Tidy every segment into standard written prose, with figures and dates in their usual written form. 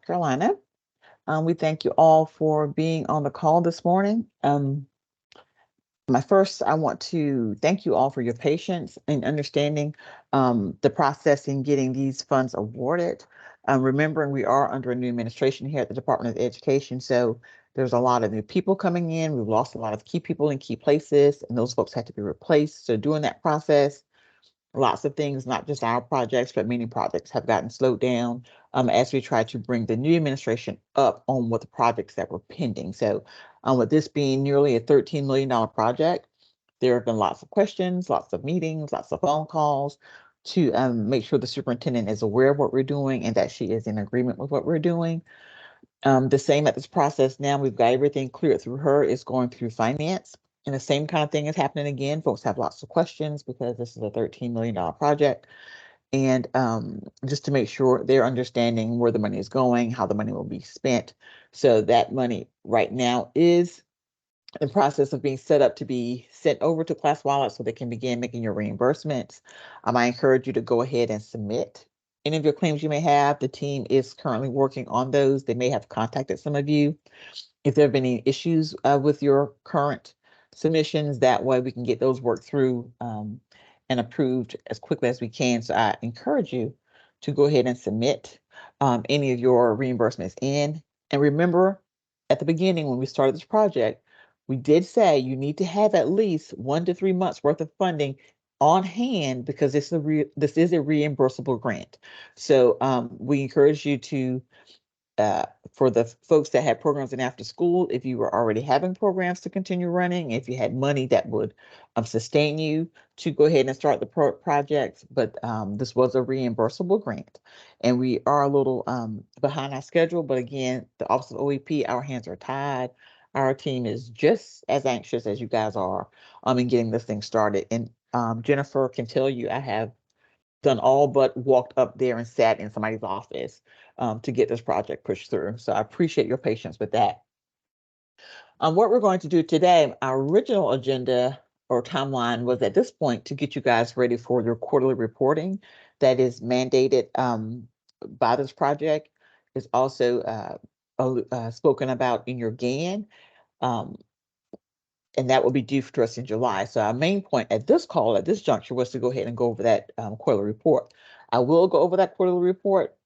Carolina. We thank you all for being on the call this morning. I want to thank you all for your patience and understanding the process in getting these funds awarded. Remembering we are under a new administration here at the Department of Education, so there's a lot of new people coming in. We've lost a lot of key people in key places, and those folks had to be replaced. So during that process, lots of things, not just our projects, but many projects have gotten slowed down as we try to bring the new administration up on what the projects that were pending. So with this being nearly a $13 million project, there have been lots of questions, lots of meetings, lots of phone calls to make sure the superintendent is aware of what we're doing and that she is in agreement with what we're doing. The same at this process now, we've got everything cleared through her, is going through finance. And the same kind of thing is happening again. Folks have lots of questions because this is a $13 million project. And just to make sure they're understanding where the money is going, how the money will be spent. So that money right now is in the process of being set up to be sent over to ClassWallet so they can begin making your reimbursements. I encourage you to go ahead and submit any of your claims you may have. The team is currently working on those. They may have contacted some of you. If there have been any issues with your current submissions, that way we can get those worked through and approved as quickly as we can. So I encourage you to go ahead and submit any of your reimbursements in. And remember, at the beginning when we started this project, we did say you need to have at least 1 to 3 months worth of funding on hand because this is a reimbursable grant. So we encourage you to for the folks that had programs in after school, if you were already having programs to continue running, if you had money that would sustain you to go ahead and start the projects. But this was a reimbursable grant. And we are a little behind our schedule. But again, the Office of OEP, our hands are tied. Our team is just as anxious as you guys are in getting this thing started. And Jennifer can tell you I have done all but walked up there and sat in somebody's office to get this project pushed through. So I appreciate your patience with that. What we're going to do today, our original agenda or timeline was at this point to get you guys ready for your quarterly reporting that is mandated by this project. Is also spoken about in your GAN. And that will be due to us in July. So our main point at this call, at this juncture, was to go ahead and go over that quarterly report. I will go over that quarterly report.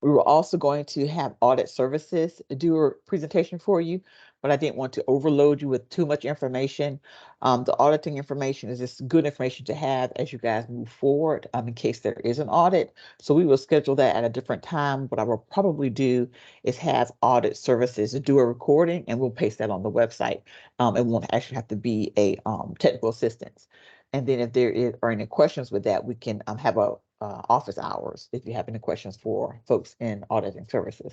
We were also going to have audit services do a presentation for you, but I didn't want to overload you with too much information. The auditing information is just good information to have as you guys move forward in case there is an audit. So we will schedule that at a different time. What I will probably do is have audit services do a recording and we'll paste that on the website. It won't actually have to be a technical assistance. And then if there are any questions with that, we can have a office hours if you have any questions for folks in auditing services.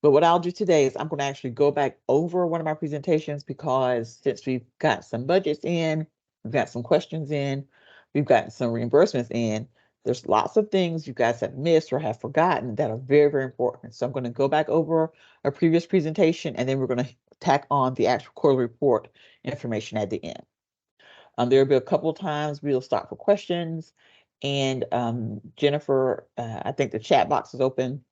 But what I'll do today is I'm going to actually go back over one of my presentations because since we've got some budgets in, we've got some questions in, we've gotten some reimbursements in, there's lots of things you guys have missed or have forgotten that are very, very important. So I'm going to go back over a previous presentation and then we're going to tack on the actual quarterly report information at the end. There'll be a couple of times we'll stop for questions. And Jennifer, I think the chat box is open.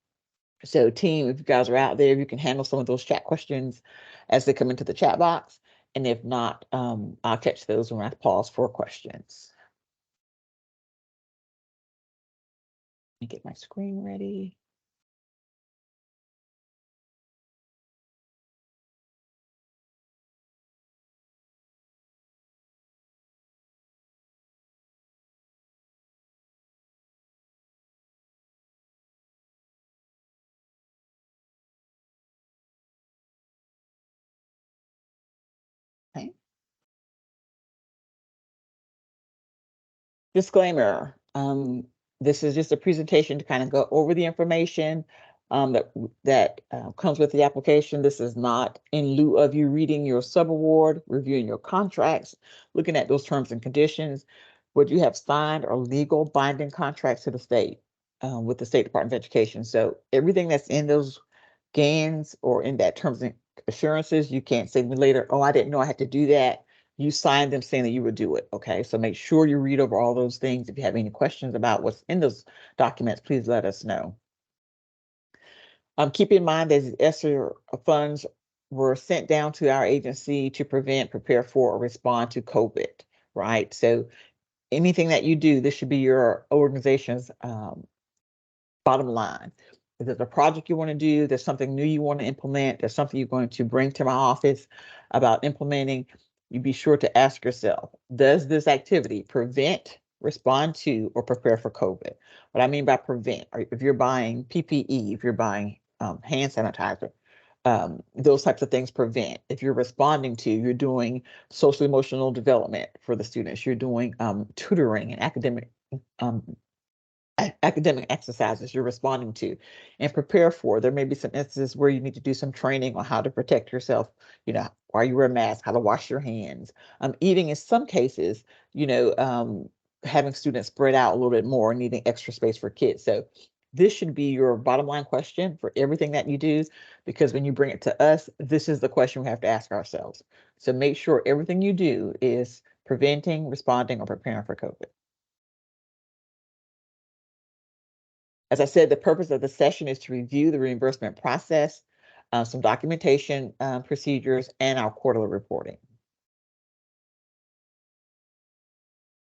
So team, if you guys are out there, you can handle some of those chat questions as they come into the chat box. And if not, I'll catch those when I pause for questions. Let me get my screen ready. Okay. Disclaimer, this is just a presentation to kind of go over the information that comes with the application. This is not in lieu of you reading your subaward, reviewing your contracts, looking at those terms and conditions. What you have signed are legal binding contracts to the state with the State Department of Education. So everything that's in those GANs or in that terms and assurances, you can't say to me later, oh, I didn't know I had to do that. You signed them saying that you would do it. Okay, so make sure you read over all those things. If you have any questions about what's in those documents, please let us know. Keep in mind that these ESSER funds were sent down to our agency to prevent, prepare for, or respond to COVID, right? So anything that you do, this should be your organization's bottom line. If there's a project you want to do, there's something new you want to implement, there's something you're going to bring to my office about implementing, you be sure to ask yourself, does this activity prevent, respond to, or prepare for COVID? What I mean by prevent, or if you're buying PPE, if you're buying hand sanitizer, those types of things prevent. If you're responding to, you're doing social emotional development for the students, you're doing tutoring and academic exercises you're responding to and prepare for. There may be some instances where you need to do some training on how to protect yourself, while you wear a mask, how to wash your hands. Even in some cases, having students spread out a little bit more, needing extra space for kids. So this should be your bottom line question for everything that you do, because when you bring it to us, this is the question we have to ask ourselves. So make sure everything you do is preventing, responding, or preparing for COVID. As I said, the purpose of the session is to review the reimbursement process, some documentation procedures, and our quarterly reporting.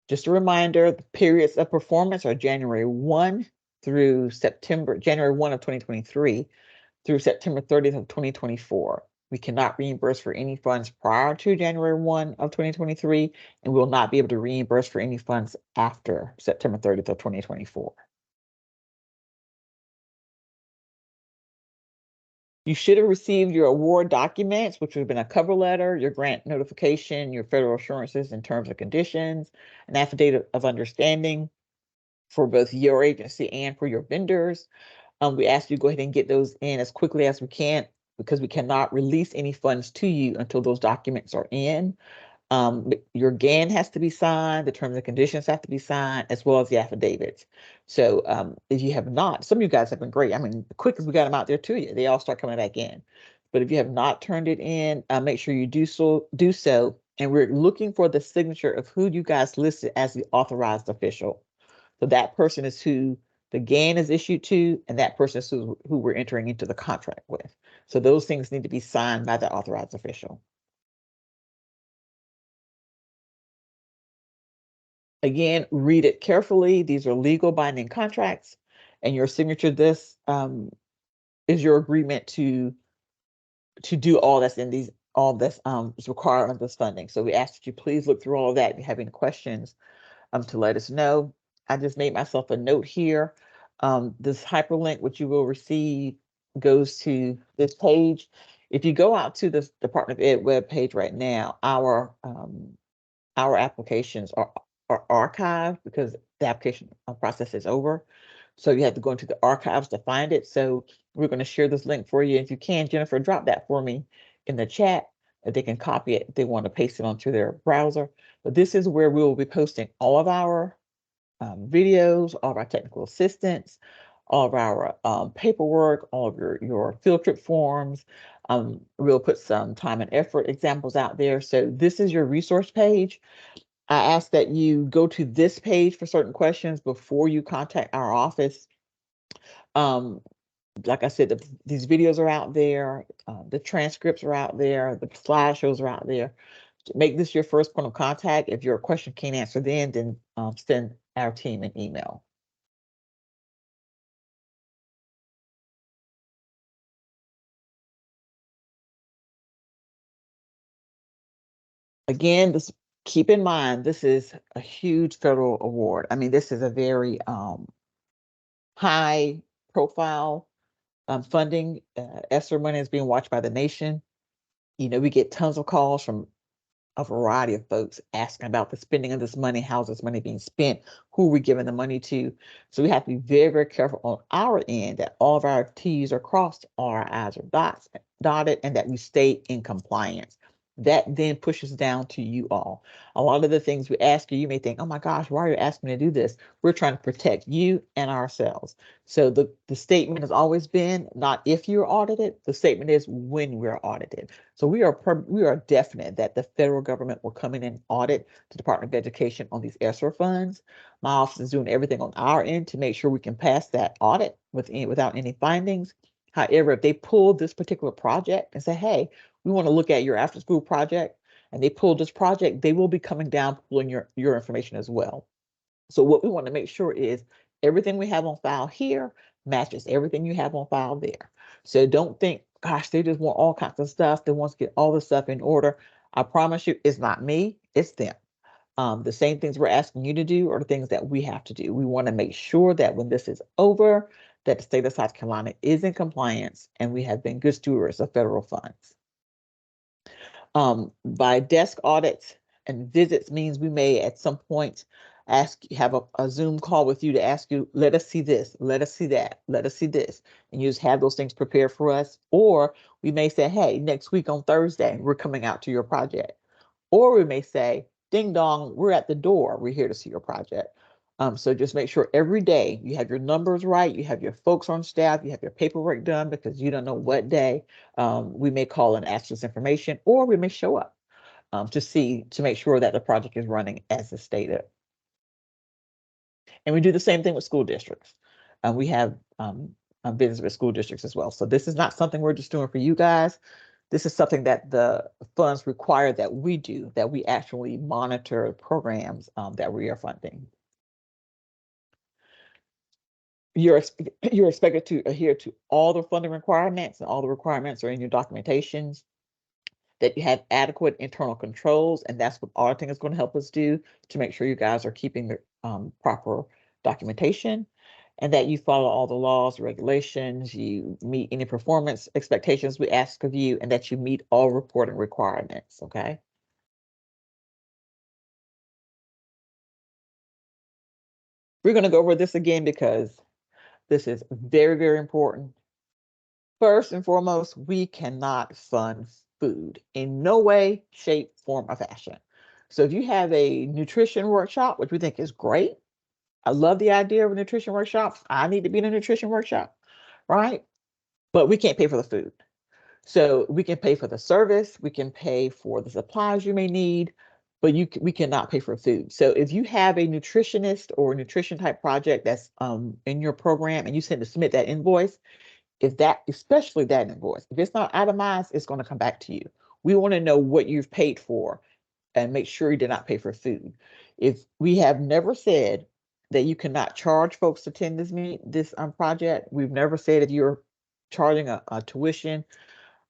Just a reminder, the periods of performance are January 1 through January 1 of 2023 through September 30th of 2024. We cannot reimburse for any funds prior to January 1 of 2023, and we will not be able to reimburse for any funds after September 30th of 2024. You should have received your award documents, which would have been a cover letter, your grant notification, your federal assurances and terms and conditions, an affidavit of understanding for both your agency and for your vendors. We ask you to go ahead and get those in as quickly as we can, because we cannot release any funds to you until those documents are in. Your GAN has to be signed, the terms and conditions have to be signed, as well as the affidavits. So if you have not, some of you guys have been great. I mean, the quick as we got them out there to you, they all start coming back in. But if you have not turned it in, make sure you do so. And we're looking for the signature of who you guys listed as the authorized official. So that person is who the GAN is issued to, and that person is who we're entering into the contract with. So those things need to be signed by the authorized official. Again, read it carefully. These are legal binding contracts, and your signature, this is your agreement to do all that's in these, all this is required of this funding. So we ask that you please look through all of that. If you have any questions, to let us know. I just made myself a note here. This hyperlink, which you will receive, goes to this page. If you go out to the Department of Ed webpage right now, our applications are archived because the application process is over. So you have to go into the archives to find it. So we're going to share this link for you. If you can, Jennifer, drop that for me in the chat. If they can copy it, if they want to paste it onto their browser. But this is where we will be posting all of our videos, all of our technical assistance, all of our paperwork, all of your field trip forms. We'll put some time and effort examples out there. So this is your resource page. I ask that you go to this page for certain questions before you contact our office. Like I said, these videos are out there, the transcripts are out there, the slideshows are out there. Make this your first point of contact. If your question can't answer then send our team an email. Again, keep in mind, this is a huge federal award. I mean, this is a very high profile funding. ESSER money is being watched by the nation. We get tons of calls from a variety of folks asking about the spending of this money, how's this money being spent, who are we giving the money to. So we have to be very, very careful on our end that all of our T's are crossed, all our I's are dotted, and that we stay in compliance. That then pushes down to you all. A lot of the things we ask you, you may think, oh my gosh, why are you asking me to do this? We're trying to protect you and ourselves. So the statement has always been not if you're audited, the statement is when we're audited. So we are definite that the federal government will come in and audit the Department of Education on these ESSER funds. My office is doing everything on our end to make sure we can pass that audit without any findings. However, if they pull this particular project and say, hey, we want to look at your after school project, and they pull this project, they will be coming down pulling your information as well. So what we want to make sure is everything we have on file here matches everything you have on file there. So don't think, gosh, they just want all kinds of stuff. They want to get all the stuff in order. I promise you, it's not me, it's them. The same things we're asking you to do are the things that we have to do. We want to make sure that when this is over, that the state of South Carolina is in compliance and we have been good stewards of federal funds. By desk audits and visits means we may at some point have a Zoom call with you to ask you, let us see this, let us see that, let us see this, and you just have those things prepared for us. Or we may say, hey, next week on Thursday, we're coming out to your project. Or we may say, ding dong, we're at the door, we're here to see your project. So just make sure every day you have your numbers right, you have your folks on staff, you have your paperwork done, because you don't know what day we may call and ask this information, or we may show up to make sure that the project is running as it's stated. And we do the same thing with school districts. We have business with school districts as well. So this is not something we're just doing for you guys. This is something that the funds require that we do, that we actually monitor programs that we are funding. You're expected to adhere to all the funding requirements, and all the requirements are in your documentations, that you have adequate internal controls, and that's what auditing is going to help us do, to make sure you guys are keeping the proper documentation, and that you follow all the laws, regulations, you meet any performance expectations we ask of you, and that you meet all reporting requirements, okay? We're going to go over this again because this is very, very important. First and foremost, we cannot fund food in no way, shape, form, or fashion. So if you have a nutrition workshop, which we think is great, I love the idea of a nutrition workshop. I need to be in a nutrition workshop, right? But we can't pay for the food. So we can pay for the service, we can pay for the supplies you may need, but we cannot pay for food. So if you have a nutritionist or a nutrition type project that's in your program, and you send to submit that invoice, especially that invoice, if it's not itemized, it's going to come back to you. We want to know what you've paid for and make sure you did not pay for food. If we have never said that you cannot charge folks to attend this project, we've never said if you're charging a tuition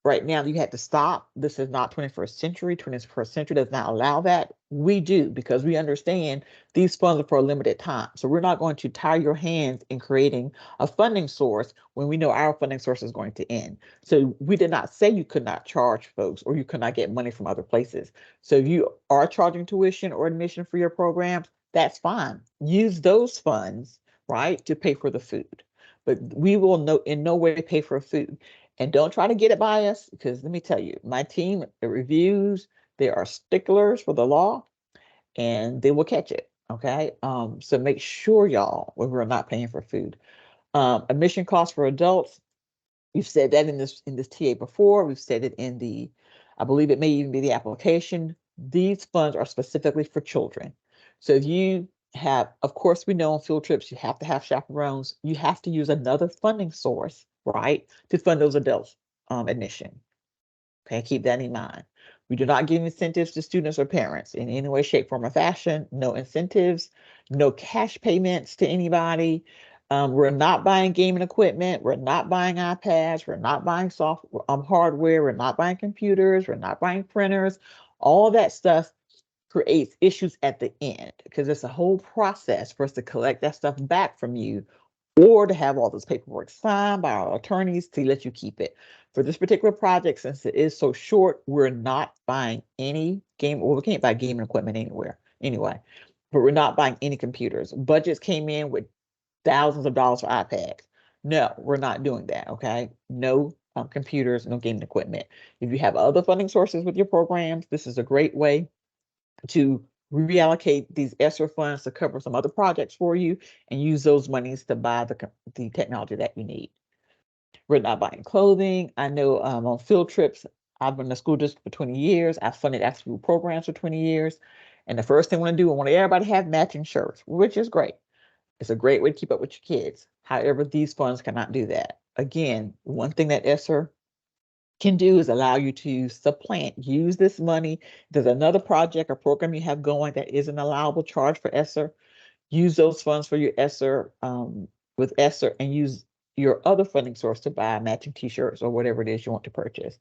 right now you had to stop. This is not 21st century. 21st century does not allow that. We do, because we understand these funds are for a limited time. So we're not going to tie your hands in creating a funding source when we know our funding source is going to end. So we did not say you could not charge folks or you could not get money from other places. So if you are charging tuition or admission for your programs, that's fine. Use those funds, right, to pay for the food. But we will in no way pay for food. And don't try to get it by us, because let me tell you, my team, the reviews, they are sticklers for the law, and they will catch it. Okay. So make sure, y'all, when we're not paying for food. Admission costs for adults. We've said that in this TA before. We've said it in I believe it may even be the application. These funds are specifically for children. So if you have, of course, we know on field trips, you have to have chaperones. You have to use another funding source, right, to fund those adults admission. Okay, keep that in mind. We do not give incentives to students or parents in any way, shape, form, or fashion. No incentives, no cash payments to anybody. We're not buying gaming equipment. We're not buying iPads. We're not buying hardware. We're not buying computers. We're not buying printers. All that stuff creates issues at the end, because it's a whole process for us to collect that stuff back from you, or to have all this paperwork signed by our attorneys to let you keep it. For this particular project, since it is so short, we're not buying any we can't buy gaming equipment anyway, but we're not buying any computers. Budgets came in with thousands of dollars for iPads. No, we're not doing that, okay? No computers, no gaming equipment. If you have other funding sources with your programs, this is a great way to reallocate these extra funds to cover some other projects for you and use those monies to buy the technology that you need. We're not buying clothing. I know on field trips, I've been in the school district for 20 years. I've funded after-school programs for 20 years. And the first thing I want to do, I want everybody to have matching shirts, which is great. It's a great way to keep up with your kids. However, these funds cannot do that. again, one thing that ESSER can do is allow you to supplant, use this money. There's another project or program you have going that is an allowable charge for ESSER. Use those funds for your ESSER with ESSER, and use your other funding source to buy matching t-shirts or whatever it is you want to purchase.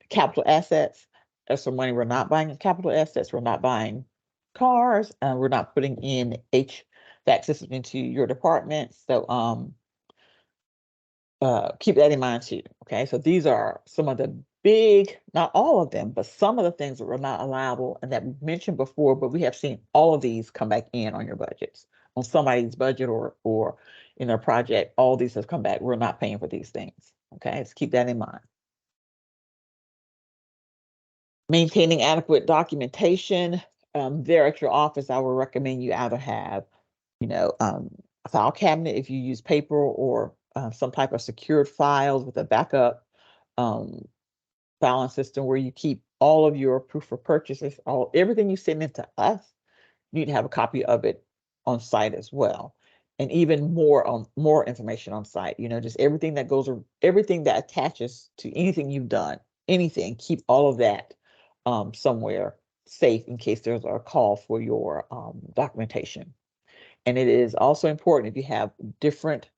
Capital assets, ESSER money, we're not buying capital assets. We're not buying cars. We're not putting in HVAC system into your department. So keep that in mind too. Okay, so these are some of the big, not all of them, but some of the things that were not allowable and that we mentioned before, but we have seen all of these come back in on your budgets, on somebody's budget or in a project. All these have come back. We're not paying for these things. Okay, let's keep that in mind. Maintaining adequate documentation. There at your office, I would recommend you either have, a file cabinet if you use paper, or some type of secured files with a backup filing system where you keep all of your proof of purchases, everything you send into us. You need to have a copy of it on site as well, and even more information on site. Just everything that attaches to anything you've done, anything. Keep all of that somewhere safe in case there's a call for your documentation. And it is also important, if you have different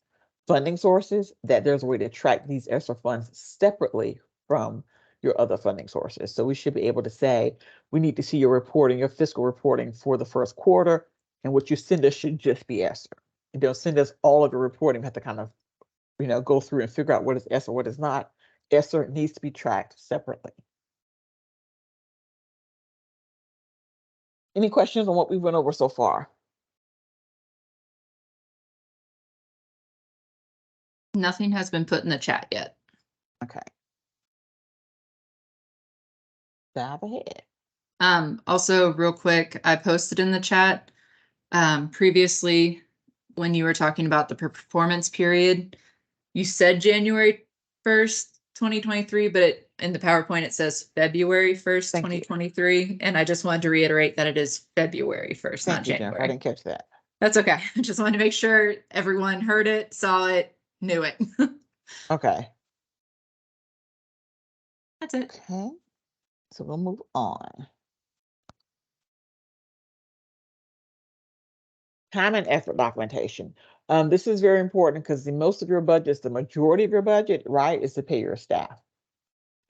funding sources, that there's a way to track these ESSER funds separately from your other funding sources. So we should be able to say, we need to see your reporting, your fiscal reporting for the first quarter, and what you send us should just be ESSER. And don't send us all of your reporting. We have to kind of, go through and figure out what is ESSER, what is not. ESSER needs to be tracked separately. Any questions on what we went over so far? Nothing has been put in the chat yet. Okay. Dive ahead. Also, real quick, I posted in the chat previously when you were talking about the performance period. You said January 1st, 2023, but in the PowerPoint it says February 1st, 2023. And I just wanted to reiterate that it is February 1st, not January. Jennifer, I didn't catch that. That's okay. I just wanted to make sure everyone heard it, saw it, knew it. Okay. That's it. Okay. So we'll move on. Time and effort documentation. This is very important because the most of your budgets, the majority of your budget, right, is to pay your staff.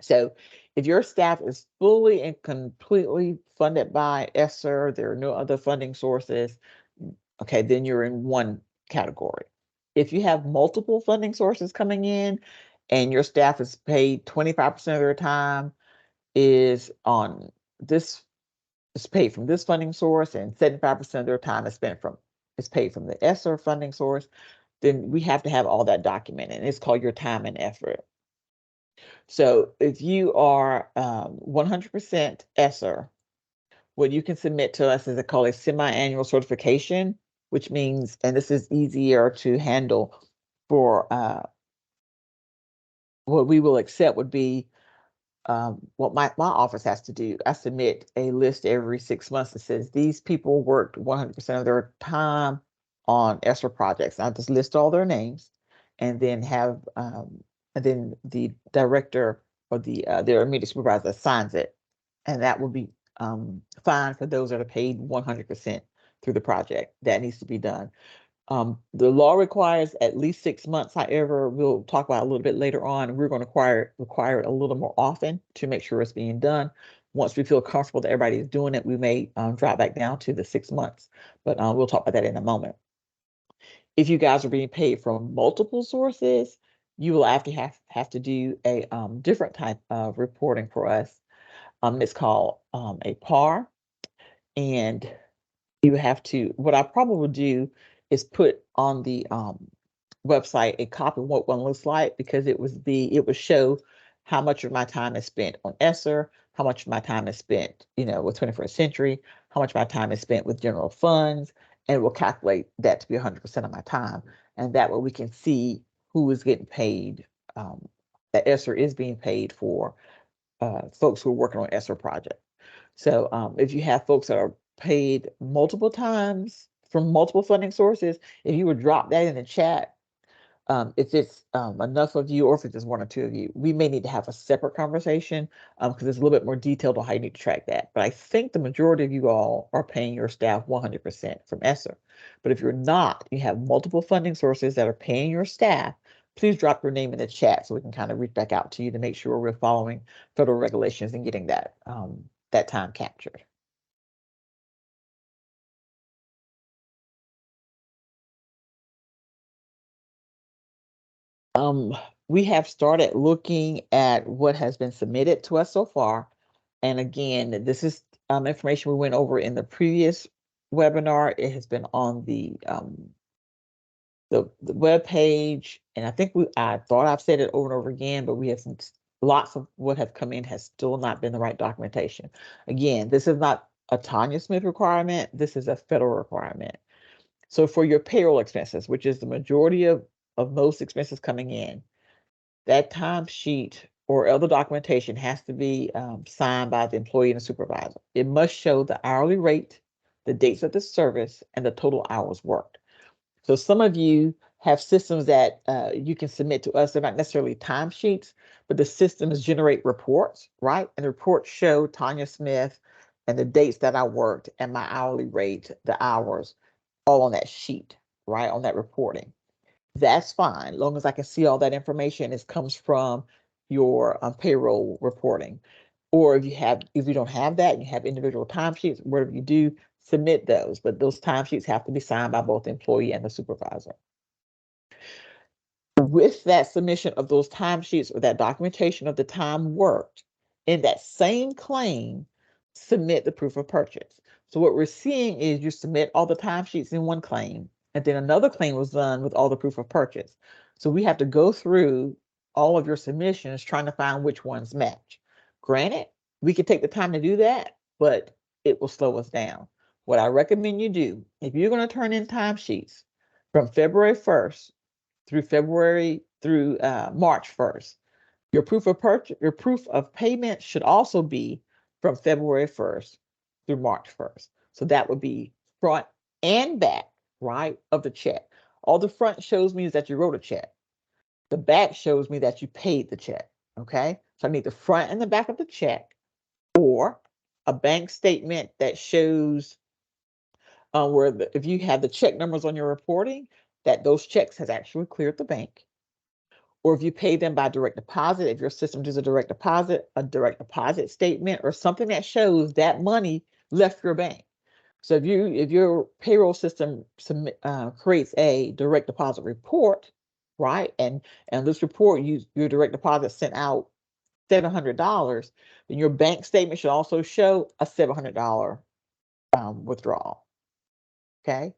So if your staff is fully and completely funded by ESSER, there are no other funding sources, okay, then you're in one category. If you have multiple funding sources coming in and your staff is paid 25% of their time is paid from this funding source, and 75% of their time is paid from the ESSER funding source, then we have to have all that documented. It's called your time and effort. So if you are 100% ESSER, what you can submit to us is called a semi-annual certification, which means, and this is easier to handle for what we will accept would be what my office has to do. I submit a list every 6 months that says these people worked 100% of their time on ESSER projects. I just list all their names, and then the director or their immediate supervisor signs it, and that will be fine for those that are paid 100% through the project. That needs to be done. The law requires at least 6 months. However, we'll talk about a little bit later on. We're going to require it a little more often to make sure it's being done. Once we feel comfortable that everybody is doing it, we may drop back down to the 6 months, but we'll talk about that in a moment. If you guys are being paid from multiple sources, you will have to do a different type of reporting for us. It's called a PAR, and you have to. What I probably will do is put on the website a copy of what one looks like, because it would show how much of my time is spent on ESSER, how much of my time is spent, with 21st Century, how much of my time is spent with general funds, and we'll calculate that to be 100% of my time. And that way we can see who is getting paid, that ESSER is being paid for folks who are working on ESSER project. So if you have folks that are paid multiple times from multiple funding sources, if you would drop that in the chat, If it's enough of you, or if it's just one or two of you, we may need to have a separate conversation because it's a little bit more detailed on how you need to track that. But I think the majority of you all are paying your staff 100% from ESSER. But if you're not, you have multiple funding sources that are paying your staff, please drop your name in the chat so we can kind of reach back out to you to make sure we're following federal regulations and getting that that time captured. We have started looking at what has been submitted to us so far. And again, this is information we went over in the previous webinar. It has been on the web page, and I think I thought I've said it over and over again, but we have lots of what have come in has still not been the right documentation. Again, this is not a Tanya Smith requirement. This is a federal requirement. So for your payroll expenses, which is the majority of most expenses coming in, that timesheet or other documentation has to be signed by the employee and the supervisor. It must show the hourly rate, the dates of the service, and the total hours worked. So some of you have systems that you can submit to us. They're not necessarily timesheets, but the systems generate reports, right? And the reports show Tanya Smith and the dates that I worked and my hourly rate, the hours, all on that sheet, right? On that reporting. That's fine, as long as I can see all that information. It comes from your payroll reporting. Or if you don't have that and you have individual timesheets, whatever you do, submit those. But those timesheets have to be signed by both the employee and the supervisor. With that submission of those timesheets or that documentation of the time worked, in that same claim, submit the proof of purchase. So what we're seeing is you submit all the timesheets in one claim, and then another claim was done with all the proof of purchase. So we have to go through all of your submissions trying to find which ones match. Granted, we could take the time to do that, but it will slow us down. What I recommend you do, if you're going to turn in timesheets from February 1st through March 1st, your proof of purchase, your proof of payment should also be from February 1st through March 1st. So that would be front and back, right, of the check. All the front shows me is that you wrote a check. The back shows me that you paid the check, okay? So I need the front and the back of the check, or a bank statement that shows if you have the check numbers on your reporting, that those checks has actually cleared the bank. Or if you pay them by direct deposit, if your system does a direct deposit statement, or something that shows that money left your bank. So if your payroll system creates a direct deposit report, right, and this report, your direct deposit sent out $700, then your bank statement should also show a $700 withdrawal. Okay.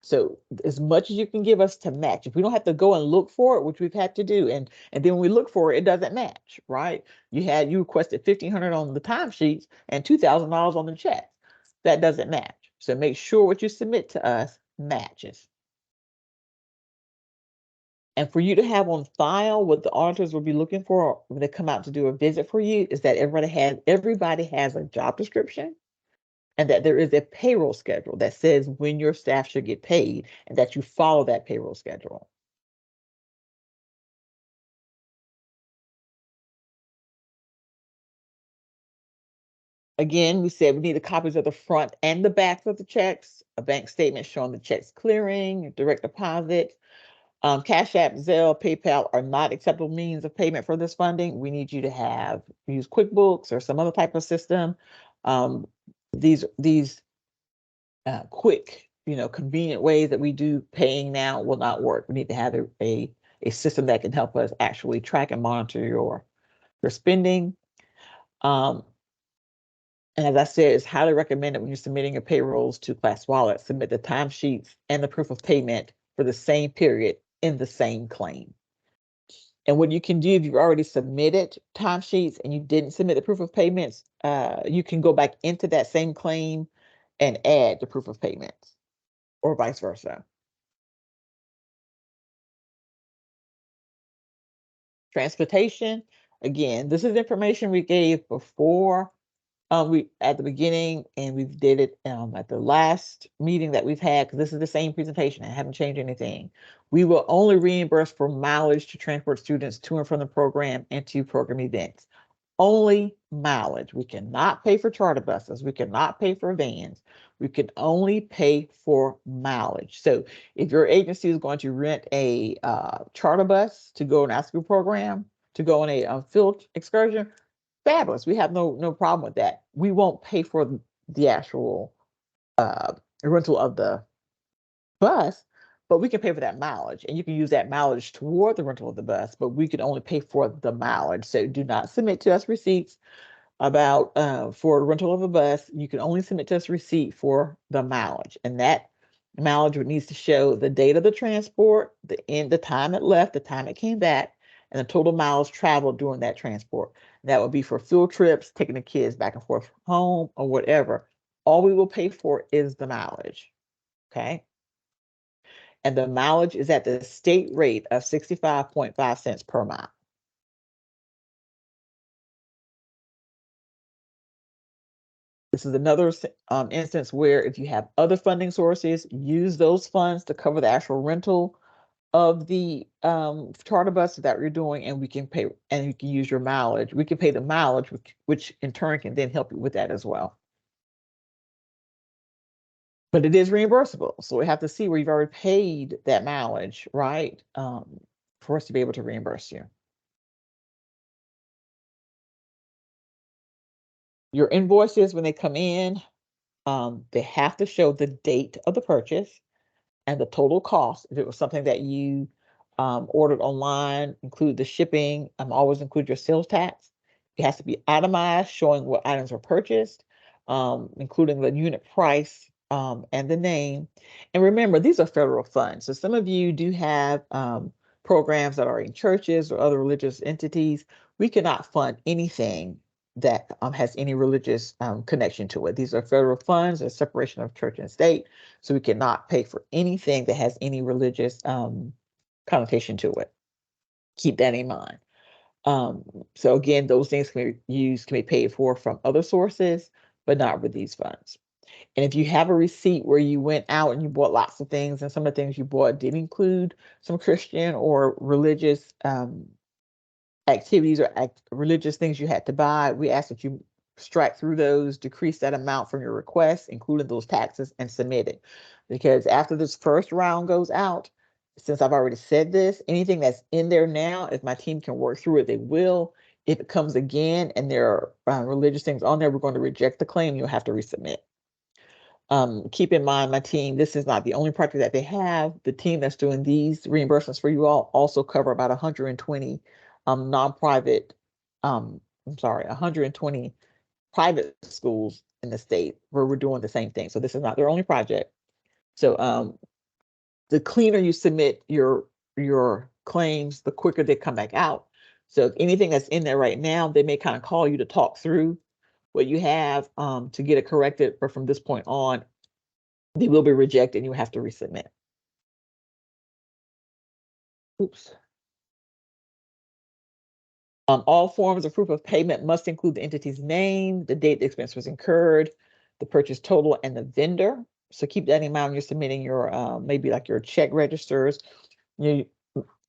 So as much as you can give us to match, if we don't have to go and look for it, which we've had to do, and then when we look for it, it doesn't match, right? You requested $1,500 on the timesheets and $2,000 on the check. That doesn't match. So make sure what you submit to us matches. And for you to have on file, what the auditors will be looking for when they come out to do a visit for you is that everybody has a job description, and that there is a payroll schedule that says when your staff should get paid, and that you follow that payroll schedule. Again, we said we need the copies of the front and the back of the checks, a bank statement showing the checks clearing, direct deposit. Cash App, Zelle, PayPal are not acceptable means of payment for this funding. We need you to use QuickBooks or some other type of system. These quick, convenient ways that we do paying now will not work. We need to have a system that can help us actually track and monitor your spending. And as I said, it's highly recommended when you're submitting your payrolls to ClassWallet, submit the timesheets and the proof of payment for the same period in the same claim. And what you can do if you've already submitted timesheets and you didn't submit the proof of payments, you can go back into that same claim and add the proof of payments, or vice versa. Transportation, again, this is information we gave before We at the beginning, and we did it at the last meeting that we've had, because this is the same presentation. I haven't changed anything. We will only reimburse for mileage to transport students to and from the program and to program events. Only mileage. We cannot pay for charter buses. We cannot pay for vans. We can only pay for mileage. So if your agency is going to rent a charter bus to go on an after-school program, to go on a field excursion, fabulous. We have no problem with that. We won't pay for the actual rental of the bus, but we can pay for that mileage, and you can use that mileage toward the rental of the bus, but we can only pay for the mileage. So do not submit to us receipts about for the rental of a bus. You can only submit to us receipt for the mileage, and that mileage needs to show the date of the transport, the time it left, the time it came back, and the total miles traveled during that transport. That would be for field trips, taking the kids back and forth from home, or whatever. All we will pay for is the mileage. Okay. And the mileage is at the state rate of 65.5 cents per mile. This is another instance where if you have other funding sources, use those funds to cover the actual rental of the charter bus that you're doing, and we can pay, and you can use your mileage. We can pay the mileage, which in turn can then help you with that as well. But it is reimbursable, so we have to see where you've already paid that mileage, right? For us to be able to reimburse you. Your invoices, when they come in, they have to show the date of the purchase and the total cost. If it was something that you ordered online, include the shipping, always include your sales tax. It has to be itemized, showing what items were purchased, including the unit price and the name. And remember, these are federal funds. So some of you do have programs that are in churches or other religious entities. We cannot fund anything that has any religious connection to it. These are federal funds, a separation of church and state. So we cannot pay for anything that has any religious connotation to it. Keep that in mind. So again, those things can be paid for from other sources, but not with these funds. And if you have a receipt where you went out and you bought lots of things, and some of the things you bought did include some Christian or religious activities or religious things you had to buy, we ask that you strike through those, decrease that amount from your request, including those taxes, and submit it. Because after this first round goes out, since I've already said this, anything that's in there now, if my team can work through it, they will. If it comes again and there are religious things on there, we're going to reject the claim. You'll have to resubmit. Keep in mind, my team, this is not the only project that they have. The team that's doing these reimbursements for you all also cover about 120 nonprofit, I'm sorry, 120 private schools in the state where we're doing the same thing. So this is not their only project. So the cleaner you submit your claims, the quicker they come back out. So if anything that's in there right now, they may kind of call you to talk through what you have to get it corrected. But from this point on, they will be rejected and you have to resubmit. Oops. All forms of proof of payment must include the entity's name, the date the expense was incurred, the purchase total, and the vendor. So keep that in mind when you're submitting your maybe like your check registers.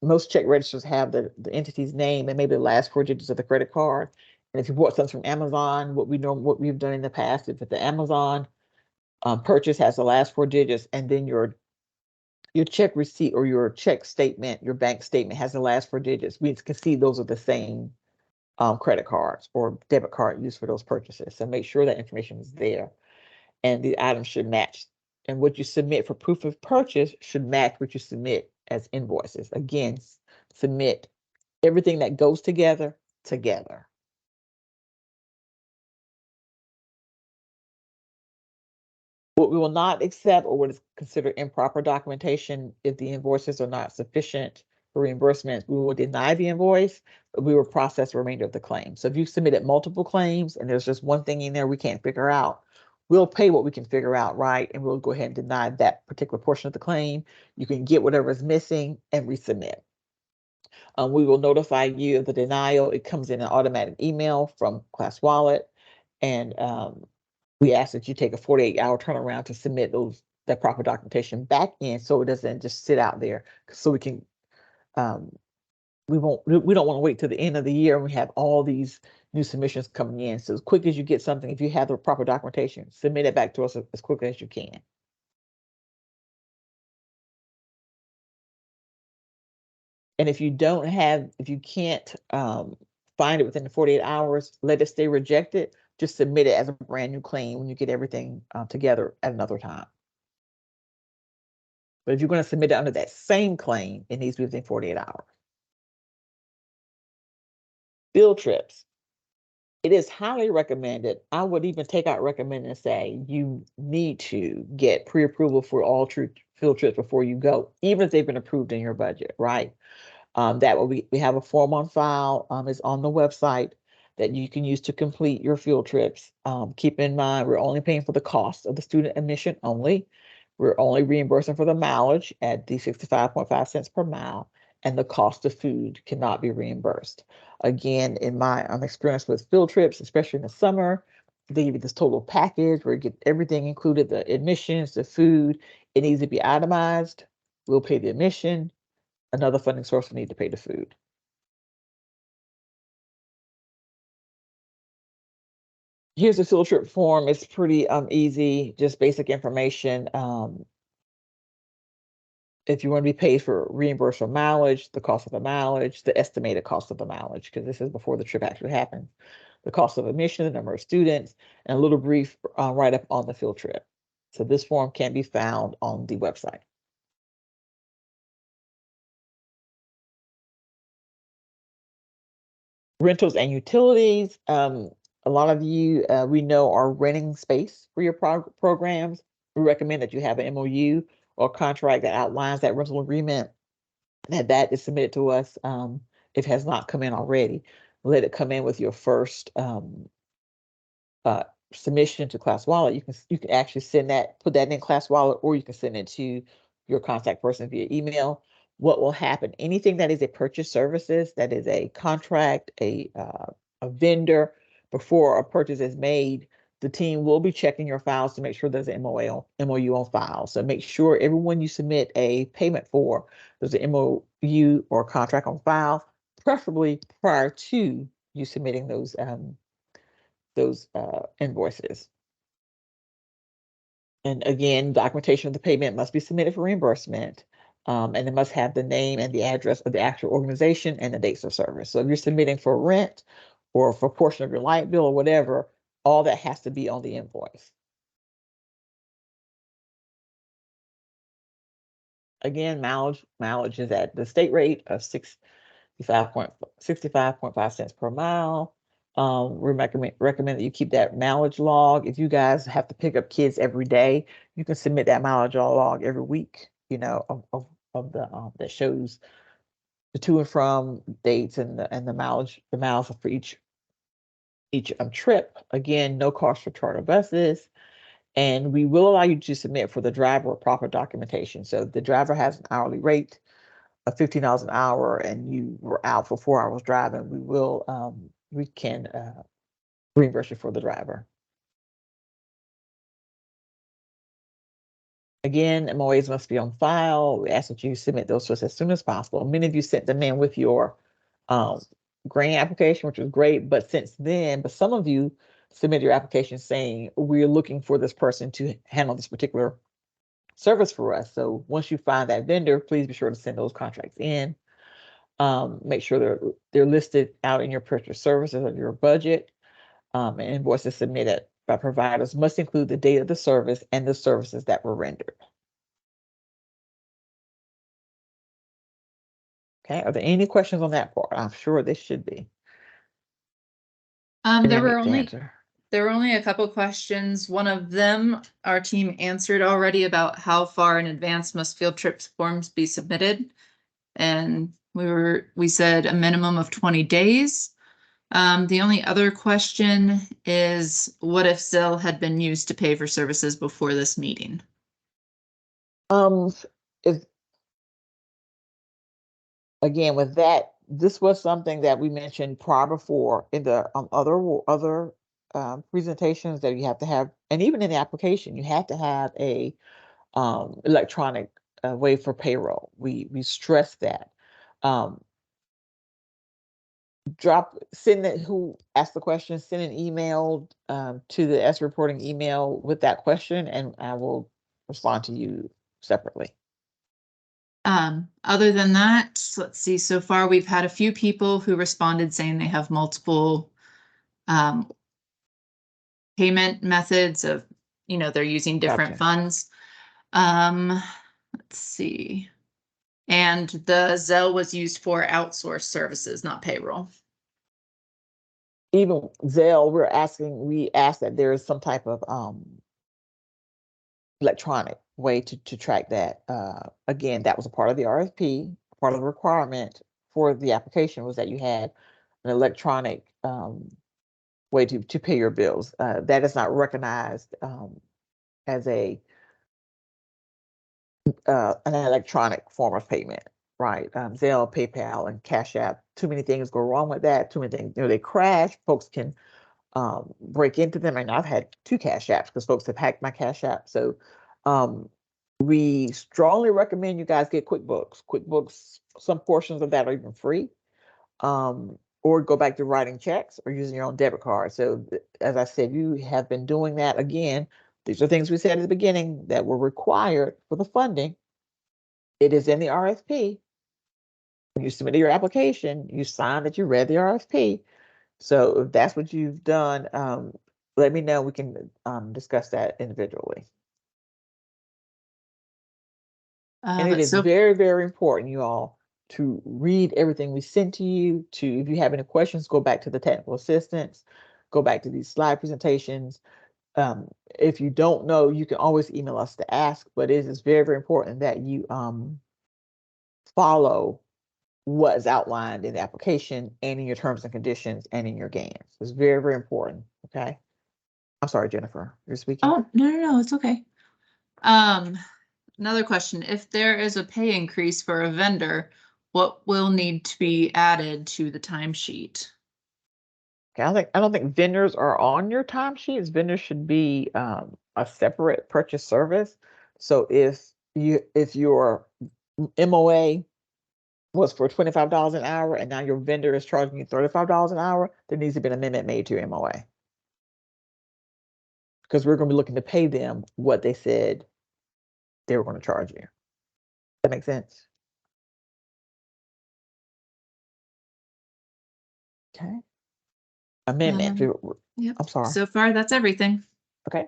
Most check registers have the entity's name and maybe the last 4 digits of the credit card. And if you bought something from Amazon, what we've done in the past, if the Amazon purchase has the last 4 digits, and then your check receipt or your check statement, your bank statement has the last 4 digits, we can see those are the same credit cards or debit card used for those purchases. So make sure that information is there, and the items should match. And what you submit for proof of purchase should match what you submit as invoices. Again, submit everything that goes together. What we will not accept, or what is considered improper documentation, if the invoices are not sufficient for reimbursement, we will deny the invoice, but we will process the remainder of the claim. So if you submitted multiple claims and there's just one thing in there we can't figure out, we'll pay what we can figure out, right? And we'll go ahead and deny that particular portion of the claim. You can get whatever is missing and resubmit. We will notify you of the denial. It comes in an automatic email from ClassWallet. And we ask that you take a 48-hour turnaround to submit that proper documentation back in, so it doesn't just sit out there, so we can, we don't want to wait till the end of the year and we have all these new submissions coming in. So as quick as you get something, if you have the proper documentation, submit it back to us as quickly as you can. And if you can't find it within the 48 hours, let it stay rejected. Just submit it as a brand new claim when you get everything together at another time. But if you're going to submit it under that same claim, it needs to be within 48 hours. Field trips. It is highly recommended. I would even take out recommend and say you need to get pre-approval for all field trips before you go, even if they've been approved in your budget, right? That way we have a form on file, it's on the website that you can use to complete your field trips. Keep in mind, we're only paying for the cost of the student admission only. We're only reimbursing for the mileage at the 65.5 cents per mile, and the cost of food cannot be reimbursed. Again, in my experience with field trips, especially in the summer, they give you this total package where you get everything included, the admissions, the food. It needs to be itemized. We'll pay the admission. Another funding source will need to pay the food. Here's the field trip form. It's pretty easy, just basic information. If you want to be paid for reimbursed for mileage, the cost of the mileage, the estimated cost of the mileage, because this is before the trip actually happens, the cost of admission, the number of students, and a little brief write-up on the field trip. So this form can be found on the website. Rentals and utilities. A lot of you we know are renting space for your programs. We recommend that you have an MOU or contract that outlines that rental agreement, that is submitted to us. If it has not come in already, let it come in with your first submission to ClassWallet. You can actually put that in ClassWallet, or you can send it to your contact person via email. What will happen? Anything that is a purchase services, that is a contract, a vendor, before a purchase is made, the team will be checking your files to make sure there's an MOU on file. So make sure everyone you submit a payment for, there's an MOU or contract on file, preferably prior to you submitting those invoices. And again, documentation of the payment must be submitted for reimbursement. And it must have the name and the address of the actual organization and the dates of service. So if you're submitting for rent or for a portion of your light bill or whatever, all that has to be on the invoice. Again, mileage is at the state rate of 65.5 cents per mile. We recommend that you keep that mileage log. If you guys have to pick up kids every day, you can submit that mileage log every week, of the that shows the to and from dates and the mileage, the miles for each trip. Again, no cost for charter buses. And we will allow you to submit for the driver proper documentation. So the driver has an hourly rate of $15 an hour and you were out for 4 hours driving, we can reimburse you for the driver. Again, MOAs must be on file. We ask that you submit those to us as soon as possible. Many of you sent them in with your grant application, which was great, but some of you submitted your application saying, we're looking for this person to handle this particular service for us. So once you find that vendor, please be sure to send those contracts in. Make sure they're listed out in your purchase services of your budget. And invoices submitted by providers must include the date of the service and the services that were rendered. Okay, are there any questions on that part? I'm sure there should be. There were only a couple questions. One of them, our team answered already, about how far in advance must field trips forms be submitted. And we said a minimum of 20 days. The only other question is, what if Zelle had been used to pay for services before this meeting? Again, with that, this was something that we mentioned prior before in the other presentations, that you have to have, and even in the application, you have to have a electronic way for payroll. We stress that. Send it, who asked the question, send an email to the S reporting email with that question, and I will respond to you separately. Other than that, let's see, so far we've had a few people who responded saying they have multiple payment methods of, they're using different Gotcha. funds. Let's see. And the Zelle was used for outsourced services, not payroll. Even Zelle, we ask that there is some type of electronic way to track that. Again, that was a part of the RFP. Part of the requirement for the application was that you had an electronic way to pay your bills. That is not recognized as an electronic form of payment, right? Zelle, PayPal, and Cash App. Too many things go wrong with that. Too many things, they crash. Folks can break into them, and I've had 2 Cash Apps because folks have hacked my Cash App. So we strongly recommend you guys get QuickBooks. QuickBooks, some portions of that are even free. Or go back to writing checks or using your own debit card. So as I said, you have been doing that. Again, these are things we said at the beginning that were required for the funding. It is in the RFP. When you submitted your application, you signed that you read the RFP. So if that's what you've done, let me know. We can discuss that individually. And it is very, very important, you all, to read everything we send to you. If you have any questions, go back to the technical assistance, go back to these slide presentations. If you don't know, you can always email us to ask, but it is very, very important that you follow what is outlined in the application and in your terms and conditions and in your GANs. It's very, very important. Okay. I'm sorry, Jennifer, you're speaking. Oh, no, it's okay. Another question, if there is a pay increase for a vendor, what will need to be added to the timesheet? Okay, I don't think vendors are on your timesheets. Vendors should be a separate purchase service. So if your MOA was for $25 an hour and now your vendor is charging you $35 an hour, there needs to be an amendment made to your MOA. Because we're going to be looking to pay them what they said they were going to charge you. That makes sense? Okay. Amendment. Yep. I'm sorry. So far, that's everything. Okay.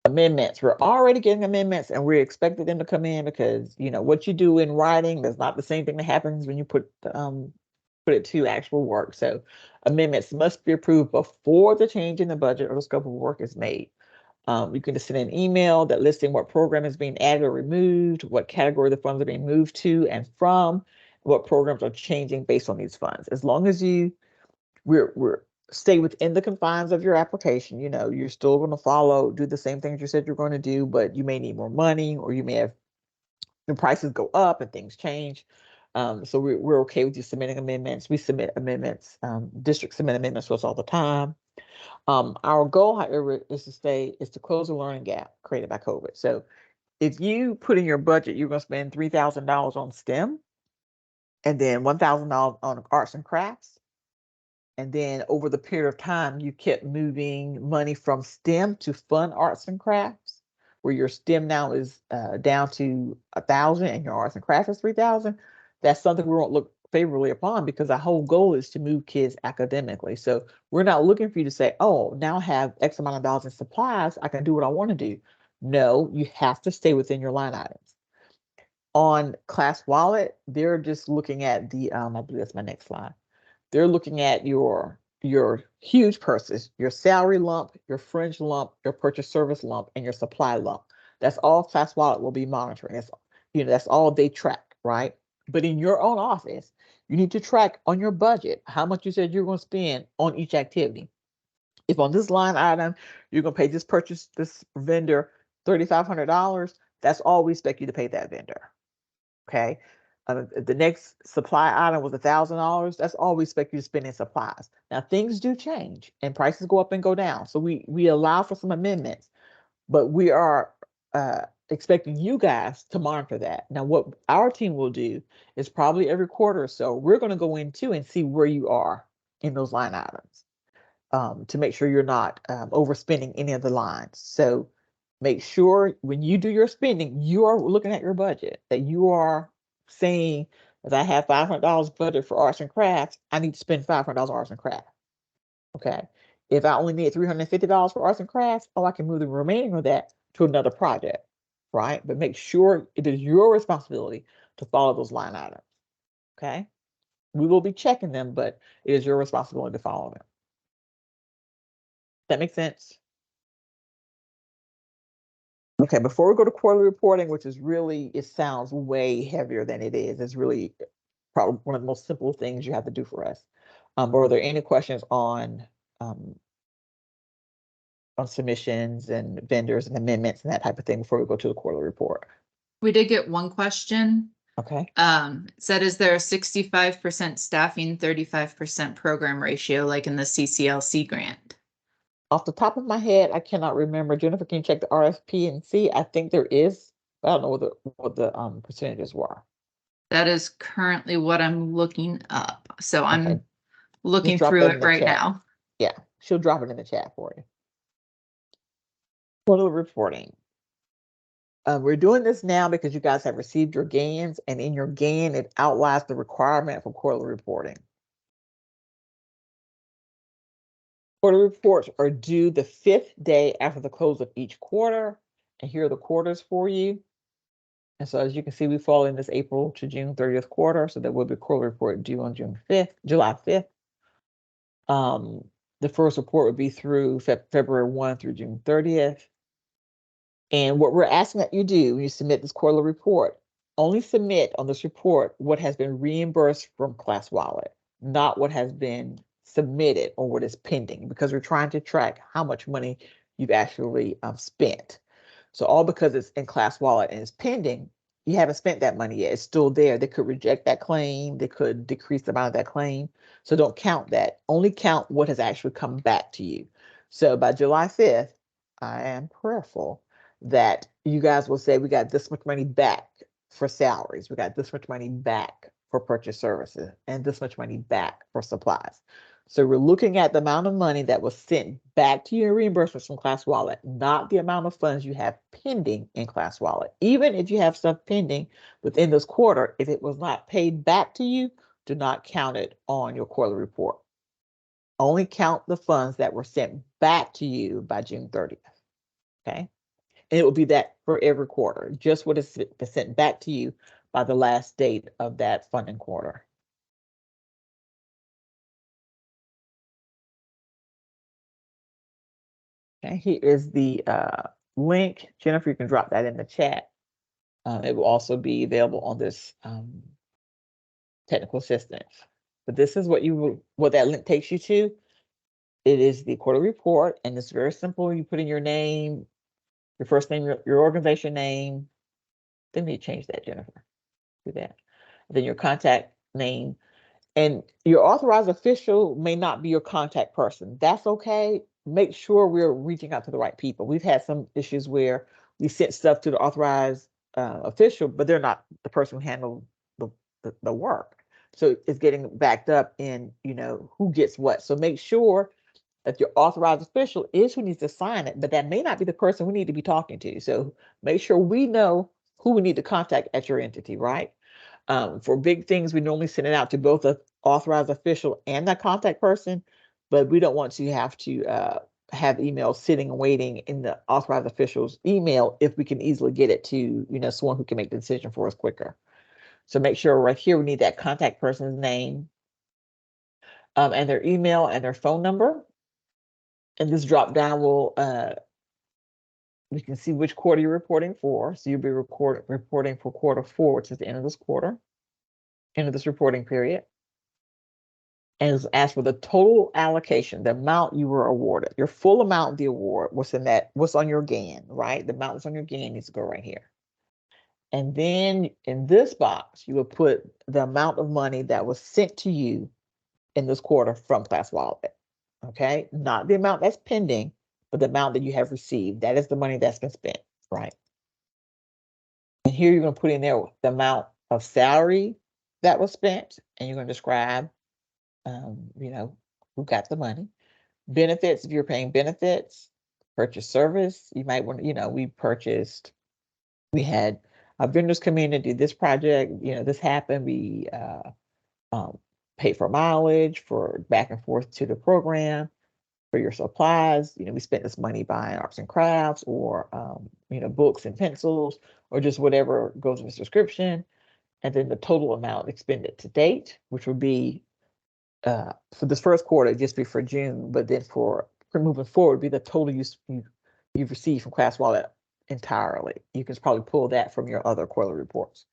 Amendments. We're already getting amendments, and we're expecting them to come in because what you do in writing is not the same thing that happens when you put it to actual work. So amendments must be approved before the change in the budget or the scope of work is made. You can just send an email that listing what program is being added or removed, what category the funds are being moved to and from, what programs are changing based on these funds. As long as we're stay within the confines of your application, you're still going to do the same things you said you're going to do, but you may need more money, or you may have the prices go up and things change. So we're okay with you submitting amendments. We submit amendments. Districts submit amendments to us all the time. Our goal, however, is to close the learning gap created by COVID. So if you put in your budget, you're going to spend $3,000 on STEM and then $1,000 on arts and crafts. And then over the period of time, you kept moving money from STEM to fund arts and crafts, where your STEM now is down to 1,000 and your arts and crafts is 3,000. That's something we won't look favorably upon because our whole goal is to move kids academically. So we're not looking for you to say, oh, now I have X amount of dollars in supplies, I can do what I want to do. No, you have to stay within your line items. On Class Wallet, they're just looking at the, I believe that's my next slide. They're looking at your huge purses, your salary lump, your fringe lump, your purchase service lump, and your supply lump. That's all Class Wallet will be monitoring. That's all they track, right? But in your own office, you need to track on your budget how much you said you're going to spend on each activity. If on this line item, you're going to pay this vendor $3,500, that's all we expect you to pay that vendor. Okay. the next supply item was $1,000. That's all we expect you to spend in supplies. Now things do change and prices go up and go down. So we allow for some amendments, but we are expecting you guys to monitor that. Now, what our team will do is probably every quarter or so, we're going to go into and see where you are in those line items to make sure you're not overspending any of the lines. So make sure when you do your spending, you are looking at your budget, that you are saying, if I have $500 budget for arts and crafts, I need to spend $500 on arts and crafts. Okay. If I only need $350 for arts and crafts, oh, I can move the remaining of that to another project, right? But make sure it is your responsibility to follow those line items. Okay. We will be checking them, but it is your responsibility to follow them. That makes sense? Okay, before we go to quarterly reporting, which is really, it sounds way heavier than it is. It's really probably one of the most simple things you have to do for us. Are there any questions on submissions and vendors and amendments and that type of thing before we go to the quarterly report? We did get one question. Okay. It said, is there a 65% staffing, 35% program ratio like in the CCLC grant? Off the top of my head, I cannot remember. Jennifer, can you check the RFP and see? I think there is, but I don't know what the percentages were. That is currently what I'm looking up. So I'm Okay. looking Just drop through that in it the right chat. now. Yeah, she'll drop it in the chat for you. Quarterly reporting. We're doing this now because you guys have received your GANs, and in your GAN, it outlines the requirement for quarterly reporting. Quarterly reports are due the 5th day after the close of each quarter, and here are the quarters for you. And so as you can see, we fall in this April to June 30th quarter, so there will be a quarterly report due on July 5th. The first report would be through February 1 through June 30th. And what we're asking that you do when you submit this quarterly report, only submit on this report what has been reimbursed from ClassWallet, not what has been submitted or what is pending, because we're trying to track how much money you've actually spent. So all because it's in ClassWallet and it's pending, you haven't spent that money yet. It's still there. They could reject that claim. They could decrease the amount of that claim. So don't count that. Only count what has actually come back to you. So by July 5th, I am prayerful that you guys will say, we got this much money back for salaries. We got this much money back for purchase services and this much money back for supplies. So we're looking at the amount of money that was sent back to you in reimbursements from ClassWallet, not the amount of funds you have pending in ClassWallet. Even if you have stuff pending within this quarter, if it was not paid back to you, do not count it on your quarterly report. Only count the funds that were sent back to you by June 30th. Okay. And it will be that for every quarter, just what is sent back to you by the last date of that funding quarter. Okay, here is the link. Jennifer, you can drop that in the chat. It will also be available on this technical assistance. But this is what that link takes you to. It is the quarterly report, and it's very simple. You put in your name, your first name, your organization name. Then we change that, Jennifer. Do that. Then your contact name. And your authorized official may not be your contact person. That's okay. Make sure we're reaching out to the right people. We've had some issues where we sent stuff to the authorized official, but they're not the person who handled the work. So it's getting backed up in, who gets what. So make sure that your authorized official is who needs to sign it, but that may not be the person we need to be talking to. So make sure we know who we need to contact at your entity, right? For big things, we normally send it out to both the authorized official and that contact person, but we don't want to have to have emails sitting and waiting in the authorized official's email if we can easily get it to, someone who can make the decision for us quicker. So make sure right here we need that contact person's name and their email and their phone number. And this drop down will we can see which quarter you're reporting for. So you'll be reporting for quarter 4, which is the end of this quarter, end of this reporting period. And as for the total allocation, the amount you were awarded, your full amount of the award, what's on your GAN, right? The amount that's on your GAN needs to go right here. And then in this box, you will put the amount of money that was sent to you in this quarter from ClassWallet. Okay, not the amount that's pending, but the amount that you have received. That is the money that's been spent, right? And here you're going to put in there the amount of salary that was spent, and you're going to describe, who got the money. Benefits, if you're paying benefits, purchase service, you might want to, we had our vendors come in and do this project, this happened, we pay for mileage, for back and forth to the program, for your supplies, we spent this money buying arts and crafts or, books and pencils, or just whatever goes with subscription. And then the total amount expended to date, which would be, for this first quarter, just be for June, but then for moving forward, be the total you've received from ClassWallet entirely. You can probably pull that from your other quarterly reports.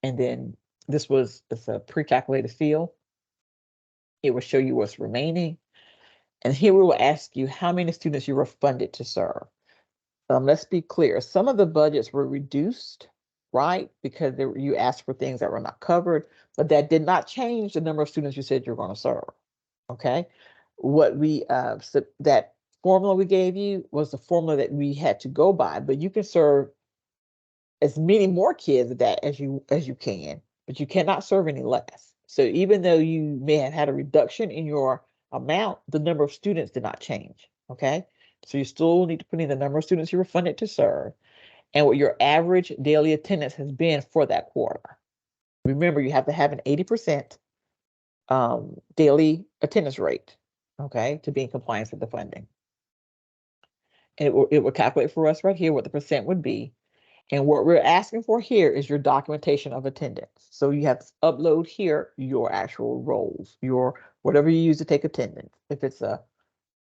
And then it's a pre-calculated field. It will show you what's remaining. And here we will ask you how many students you were funded to serve. Let's be clear. Some of the budgets were reduced, right? Because you asked for things that were not covered, but that did not change the number of students you said you're going to serve. Okay. What that formula we gave you was the formula that we had to go by, but you can serve as many more kids as you can, but you cannot serve any less. So even though you may have had a reduction in your amount, the number of students did not change. Okay. So you still need to put in the number of students you were funded to serve and what your average daily attendance has been for that quarter. Remember, you have to have an 80% daily attendance rate, okay, to be in compliance with the funding. And it will calculate for us right here what the percent would be. And what we're asking for here is your documentation of attendance. So you have to upload here your actual roles, your whatever you use to take attendance. If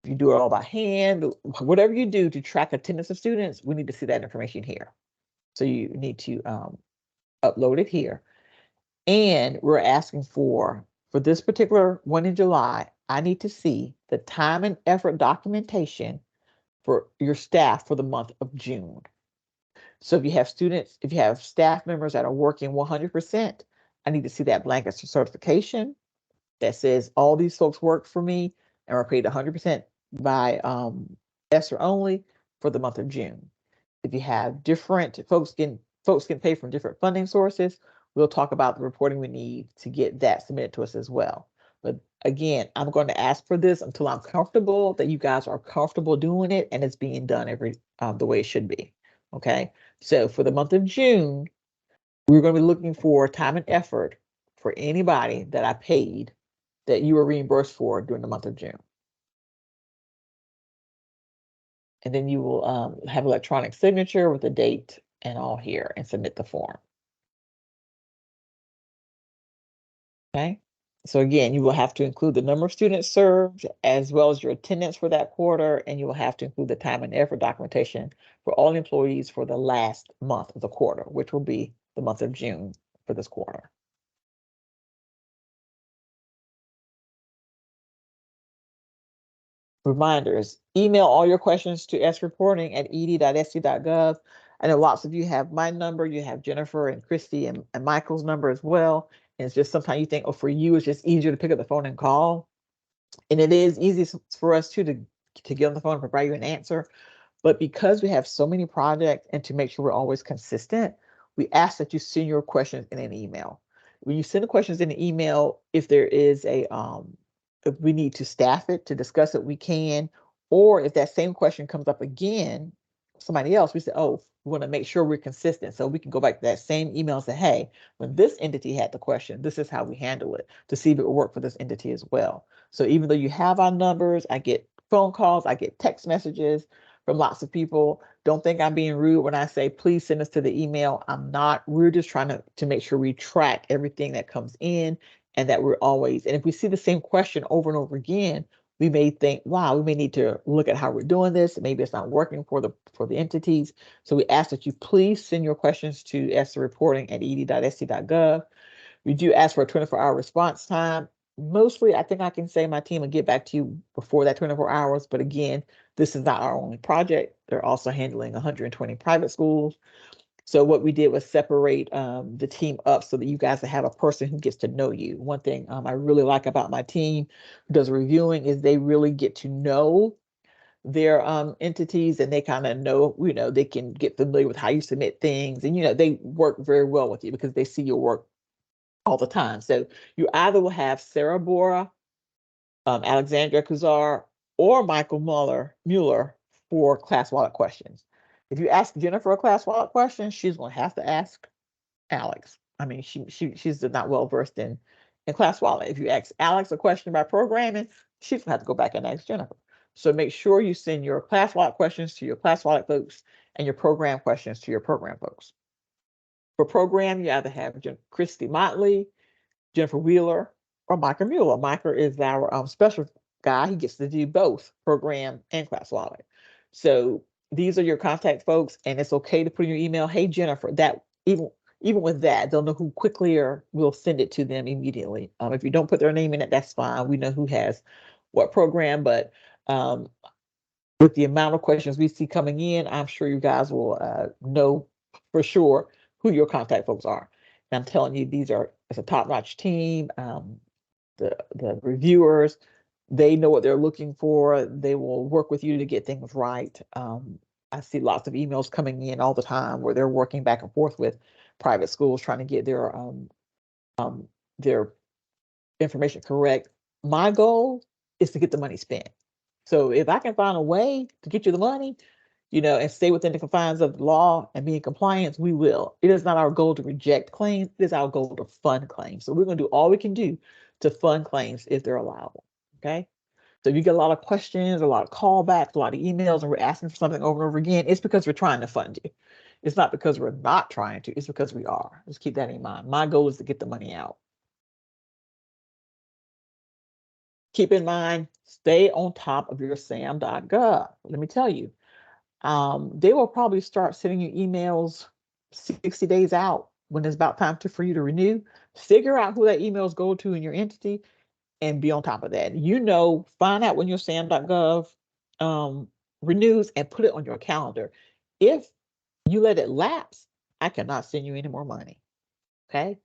you do it all by hand, whatever you do to track attendance of students, we need to see that information here. So you need to upload it here. And we're asking for this particular one in July, I need to see the time and effort documentation for your staff for the month of June. So if you have staff members that are working 100%, I need to see that blanket certification that says all these folks work for me and are paid 100% by ESSER only for the month of June. If you have different folks can pay from different funding sources, we'll talk about the reporting we need to get that submitted to us as well. But again, I'm going to ask for this until I'm comfortable that you guys are comfortable doing it and it's being done the way it should be. Okay. So for the month of June, we're going to be looking for time and effort for anybody that I paid that you were reimbursed for during the month of June. And then you will have electronic signature with the date and all here and submit the form. Okay. So again, you will have to include the number of students served as well as your attendance for that quarter, and you will have to include the time and effort documentation for all employees for the last month of the quarter, which will be the month of June for this quarter. Reminders, email all your questions to sreporting@ed.sc.gov. I know lots of you have my number, you have Jennifer and Christy and Michael's number as well. And it's just sometimes you think, oh, for you, it's just easier to pick up the phone and call. And it is easy for us too to get on the phone and provide you an answer. But because we have so many projects and to make sure we're always consistent, we ask that you send your questions in an email. When you send the questions in an email, if there is if we need to staff it to discuss it, we can. Or if that same question comes up again, somebody else, we say, oh, we want to make sure we're consistent. So we can go back to that same email and say, hey, when this entity had the question, this is how we handle it to see if it will work for this entity as well. So even though you have our numbers, I get phone calls, I get text messages from lots of people. Don't think I'm being rude when I say, please send us to the email. I'm not. We're just trying to make sure we track everything that comes in and that we're always, and if we see the same question over and over again, we may think, wow, we may need to look at how we're doing this. Maybe it's not working for the entities. So we ask that you please send your questions to sreporting@ed.sc.gov. We do ask for a 24-hour response time. Mostly, I think I can say my team will get back to you before that 24 hours. But again, this is not our only project. They're also handling 120 private schools. So what we did was separate the team up so that you guys have a person who gets to know you. One thing I really like about my team who does reviewing is they really get to know their entities, and they kind of know, they can get familiar with how you submit things, and they work very well with you because they see your work all the time. So you either will have Sarah Bora, Alexandra Kuzar, or Michael Mueller for class wallet questions. If you ask Jennifer a class wallet question, she's going to have to ask Alex. I mean, she's not well versed in class wallet. If you ask Alex a question about programming, she's going to have to go back and ask Jennifer. So make sure you send your class wallet questions to your class wallet folks and your program questions to your program folks. For program, you either have Christy Motley, Jennifer Wheeler, or Micah Mueller. Micah is our special guy. He gets to do both program and class wallet. So these are your contact folks, and it's okay to put in your email, hey, Jennifer, that even with that, they'll know who quickly or we'll send it to them immediately. If you don't put their name in it, that's fine. We know who has what program, but with the amount of questions we see coming in, I'm sure you guys will know for sure who your contact folks are. And I'm telling you, it's a top-notch team. The reviewers, they know what they're looking for. They will work with you to get things right. I see lots of emails coming in all the time where they're working back and forth with private schools trying to get their information correct. My goal is to get the money spent. So if I can find a way to get you the money, and stay within the confines of the law and be in compliance, we will. It is not our goal to reject claims. It is our goal to fund claims. So we're going to do all we can do to fund claims if they're allowable. Okay. So if you get a lot of questions, a lot of callbacks, a lot of emails, and we're asking for something over and over again, it's because we're trying to fund you. It's not because we're not trying to. It's because we are. Just keep that in mind. My goal is to get the money out. Keep in mind, stay on top of your SAM.gov. Let me tell you, they will probably start sending you emails 60 days out when it's about time for you to renew. Figure out who that emails go to in your entity and be on top of that. Find out when your SAM.gov renews and put it on your calendar. If you let it lapse, I cannot send you any more money. Okay.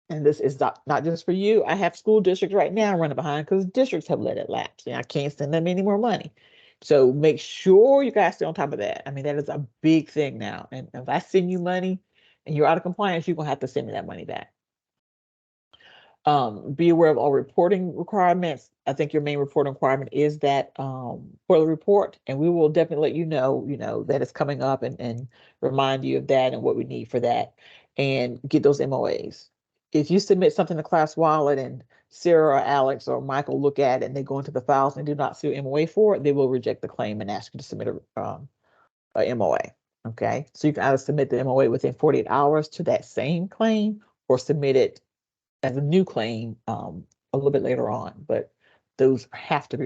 And this is not just for you. I have school districts right now running behind because districts have let it lapse and I can't send them any more money. So make sure you guys stay on top of that. I mean, that is a big thing now. And if I send you money and you're out of compliance, you're going to have to send me that money back. Be aware of all reporting requirements. I think your main reporting requirement is that quarterly report, and we will definitely let you know that it's coming up and remind you of that and what we need for that and get those MOAs. If you submit something to Class Wallet and Sarah or Alex or Michael look at it and they go into the files and do not see an MOA for it, they will reject the claim and ask you to submit a MOA. Okay, so you can either submit the MOA within 48 hours to that same claim or submit it as a new claim a little bit later on, but those have to be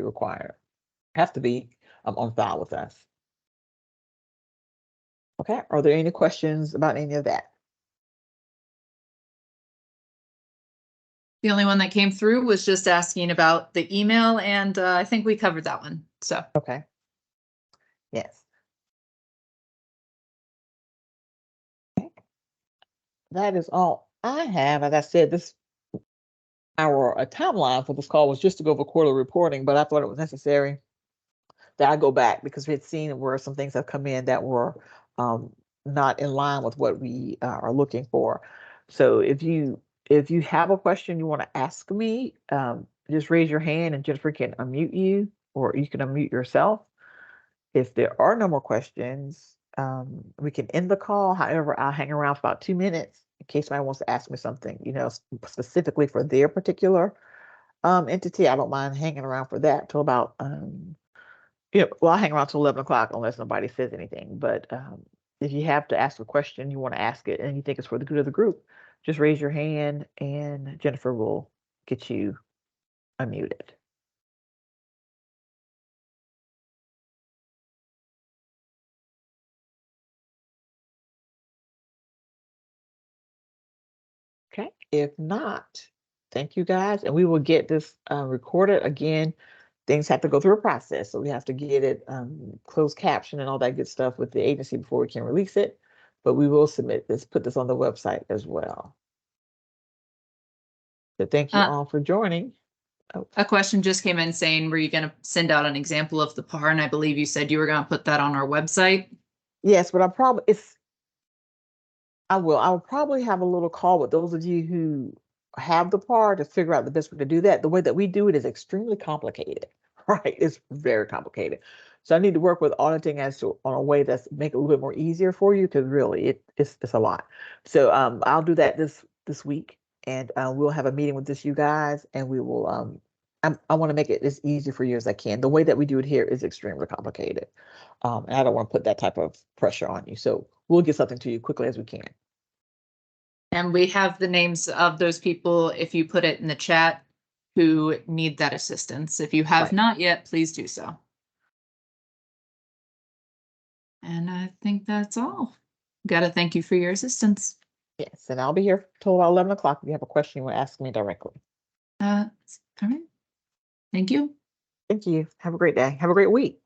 on file with us. Okay, are there any questions about any of that? The only one that came through was just asking about the email, and I think we covered that one. So okay, yes. Okay. That is all I have. As I said, our timeline for this call was just to go over quarterly reporting, but I thought it was necessary that I go back because we had seen where some things have come in that were not in line with what we are looking for. So if you have a question you want to ask me, just raise your hand and Jennifer can unmute you, or you can unmute yourself. If there are no more questions, we can end the call. However, I'll hang around for about 2 minutes in case somebody wants to ask me something, specifically for their particular entity. I don't mind hanging around for that till about I'll hang around till 11 o'clock unless nobody says anything. But if you have to ask a question, you want to ask it, and you think it's for the good of the group, just raise your hand, and Jennifer will get you unmuted. Okay. If not, thank you guys, and we will get this recorded again. Things have to go through a process, so we have to get it closed caption and all that good stuff with the agency before we can release it. but we will submit this, put this on the website as well. So thank you Uh, all for joining. A question just came in saying, were you going to send out an example of the PAR? And I believe you said you were going to put that on our website. Yes, but I will probably have a little call with those of you who have the PAR to figure out the best way to do that. The way that we do it is extremely complicated, right? It's very complicated. So I need to work with auditing as to on a way that's make it a little bit more easier for you, because really it's a lot. So I'll do that this week, and we'll have a meeting with you guys, and we will I want to make it as easy for you as I can. The way that we do it here is extremely complicated. And I don't want to put that type of pressure on you. So we'll get something to you quickly as we can. And we have the names of those people, if you put it in the chat, who need that assistance. If you have Right. not yet, please do so. And I think that's all. Got to thank you for your assistance. Yes, and I'll be here till about 11 o'clock. If you have a question, you want to ask me directly. All right. Thank you. Thank you. Have a great day. Have a great week.